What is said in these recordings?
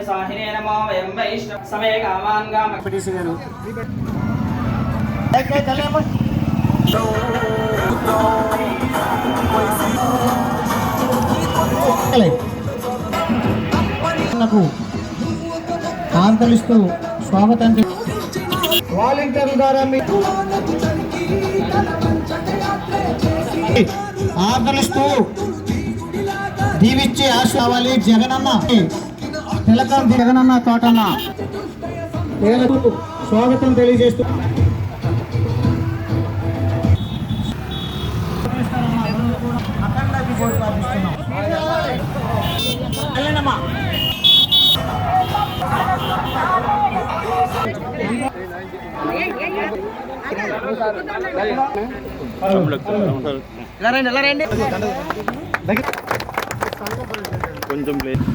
సాహినే నమో వయం వైష్ణవ సమే కామాన్ కామ పటిసి గారు నాకు ఆంతలిస్తూ స్వాగతం వాలంటీర్ల ద్వారా మీకు ఆకలిస్తూ దీవిచ్చే ఆశ కావాలి. జగనన్న తిలకం జగనన్న తోటన్న పేలకు స్వాగతం తెలియజేస్తూ కొంచెం ప్లేస్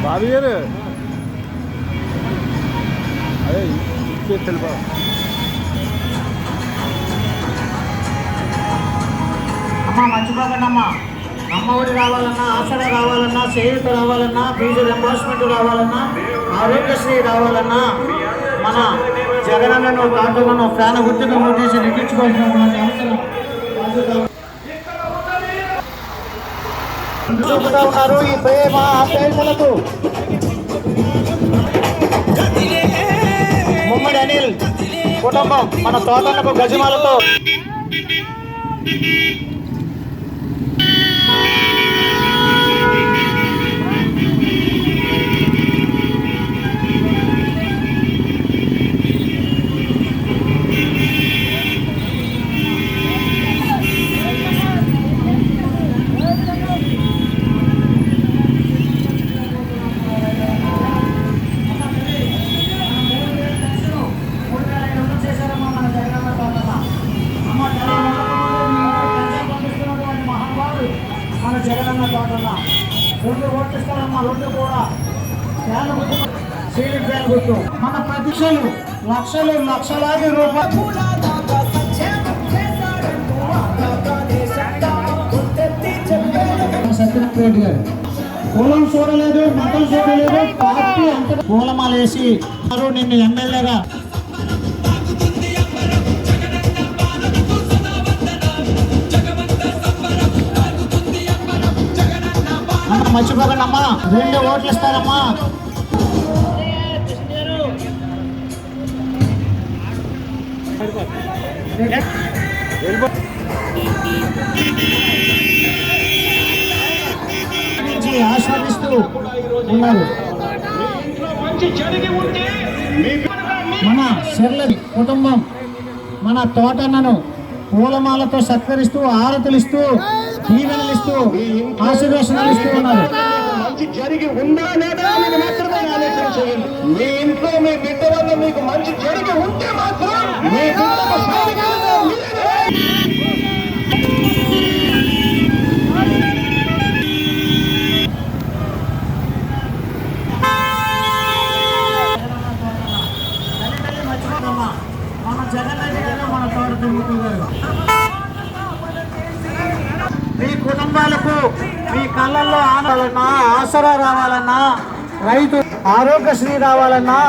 బాబు గారు అదే తెలుపా అమ్మ మర్చిపోకండి అమ్మ. అమ్మఒడి రావాలన్నా, ఆసరా రావాలన్నా, చేయూత రావాలన్నా, ఫీజు రింబర్స్మెంట్ రావాలన్నా, ఆరోగ్యశ్రీ రావాలన్నా మన జగనన్నను కార్డులను ఫ్యాన్ గుర్తుగా ఓటేసి నెగ్గించుకోవాల్సినటువంటి అవసరం ఉన్నారు. ఈ ప్రేమ ఆప్యాయతలకు ముమ్మడి అనిల్ కుటుంబం మన తోటలకు గజమాలతో జగనన్న తోటన్న 2 ఓట్లు ఇస్తారమ్మా. 2 కూడా ఫ్యాన్ గుర్తు, సీలింగ్ ఫ్యాన్ గుర్తు. మన ప్రతిష్టలు లక్షలు లక్షలాది రూపాయలు సత్యనారాయణ గారు కులం చూడలేదు, మతం చూడలేదు, పార్టీ అంత పూలమాల వేసి నిన్ను ఎమ్మెల్యేగా మర్చిపోకండి అమ్మా. 2 ఓట్లు ఇస్తారమ్మా. ఆస్వాదిస్తూ ఉన్నారు. మన శర్ల కుటుంబం మన తోటన్నను పూలమాలతో సత్కరిస్తూ, ఆరతులిస్తూ, దీవెనలిస్తూ, ఆశీర్వచనాలు ఇస్తూ ఉన్నారు. మంచి జరిగి ఉందా లేదా అనేది మాత్రమే ఆలోచన చేయండి. మీ ఇంట్లో మీ బిడ్డ వల్ల మీకు మంచి జరిగి ఉంటే మాత్రం మీ మన జగన్ గారు మన తోట గారు మీ కుటుంబాలకు మీ కళ్ళల్లో ఆనాలన్నా, ఆసరా రావాలన్నా, రైతు ఆరోగ్యశ్రీ రావాలన్నా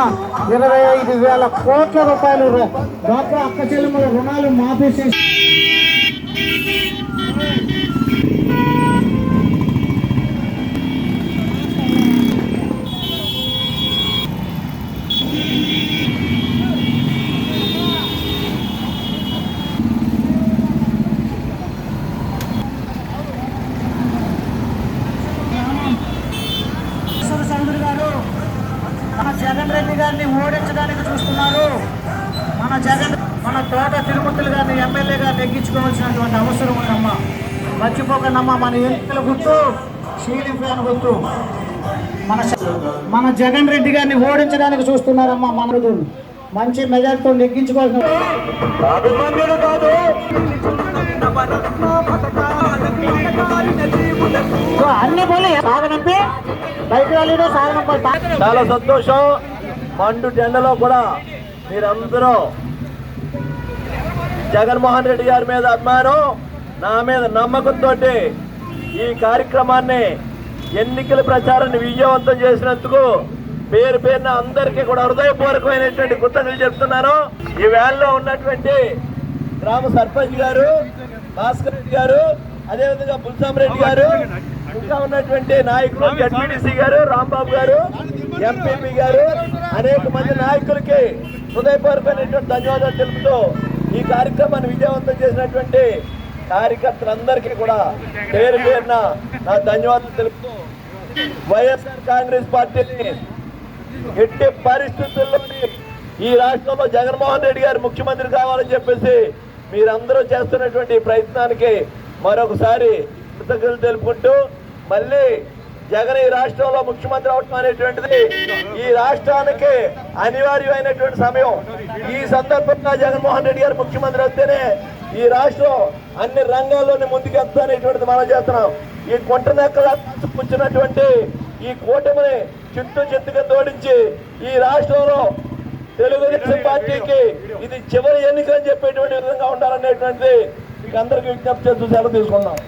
25,000 కోట్ల రూపాయలు డాక్టర్ అక్క చెల్లెమ్మల రుణాలు మాఫీ చేసి జగన్ రెడ్డి గారిని ఓడించడానికి చూస్తున్నారు. మన తోట తిరుమతులు గారిని ఎమ్మెల్యే గారిని ఎక్కించుకోవాల్సినటువంటి అవసరం ఉందమ్మా. మర్చిపోకండమ్మా, మన ఎన్నికల గుర్తు సీలింగ్ ఫ్యాన్ గుర్తు. మన జగన్ రెడ్డి గారిని ఓడించడానికి చూస్తున్నారమ్మా. మనకు మంచి మెజార్టీతో నెగ్గించుకోవాల్సిన అభిమన్యుడు కాదు. అన్ని పోలే సాగనంపి బయట రాలేదో సాగనంపై చాలా సంతోషం. మండు టెండలో కూడా మీరందరూ జగన్మోహన్ రెడ్డి గారి మీద అభిమానం, నా మీద నమ్మకంతో ఈ కార్యక్రమాన్ని ఎన్నికల ప్రచారాన్ని విజయవంతం చేసినందుకు పేరు పేరున అందరికీ కూడా హృదయపూర్వకమైనటువంటి కృతజ్ఞతలు చెప్తున్నాను. ఈ వేళలో ఉన్నటువంటి గ్రామ సర్పంచ్ గారు, భాస్కర్ రెడ్డి గారు, అదేవిధంగా పుల్సామరెడ్డి గారు, ఇంకా ఉన్నటువంటి నాయకులు జడ్పీటీసీ గారు, రాంబాబు గారు, ఎంపీపీ గారు, అనేక మంది నాయకులకి హృదయపూర్వకమైనటువంటి ధన్యవాదాలు తెలుపుతూ ఈ కార్యక్రమాన్ని విజయవంతం చేసినటువంటి కార్యకర్తలందరికీ కూడా పేరు పేరున నా ధన్యవాదాలు తెలుపుతూ వైఎస్ఆర్ కాంగ్రెస్ పార్టీని ఎట్టి పరిస్థితుల్లోని ఈ రాష్ట్రంలో జగన్మోహన్ రెడ్డి గారు ముఖ్యమంత్రి కావాలని చెప్పేసి మీరందరూ చేస్తున్నటువంటి ప్రయత్నానికి మరొకసారి కృతజ్ఞతలు తెలుపుకుంటూ, మళ్ళీ జగన్ ఈ రాష్ట్రంలో ముఖ్యమంత్రి అవటం అనేటువంటిది ఈ రాష్ట్రానికి అనివార్యమైనటువంటి సమయం. ఈ సందర్భంగా జగన్మోహన్ రెడ్డి గారు ముఖ్యమంత్రి వస్తేనే ఈ రాష్ట్రం అన్ని రంగాల్లోనే ముందుకెళ్తా అనేటువంటిది మనం చేస్తున్నాం. ఈ కొంటనెక్కల కూర్చున్నటువంటి ఈ కూటమిని చిత్తుగా తోడించి ఈ రాష్ట్రంలో తెలుగుదేశం పార్టీకి ఇది చివరి ఎన్నిక అని చెప్పేటువంటి విధంగా ఉండాలనేటువంటిది మీకు అందరికీ విజ్ఞప్తి చేస్తూ సెలవు తీసుకున్నాం.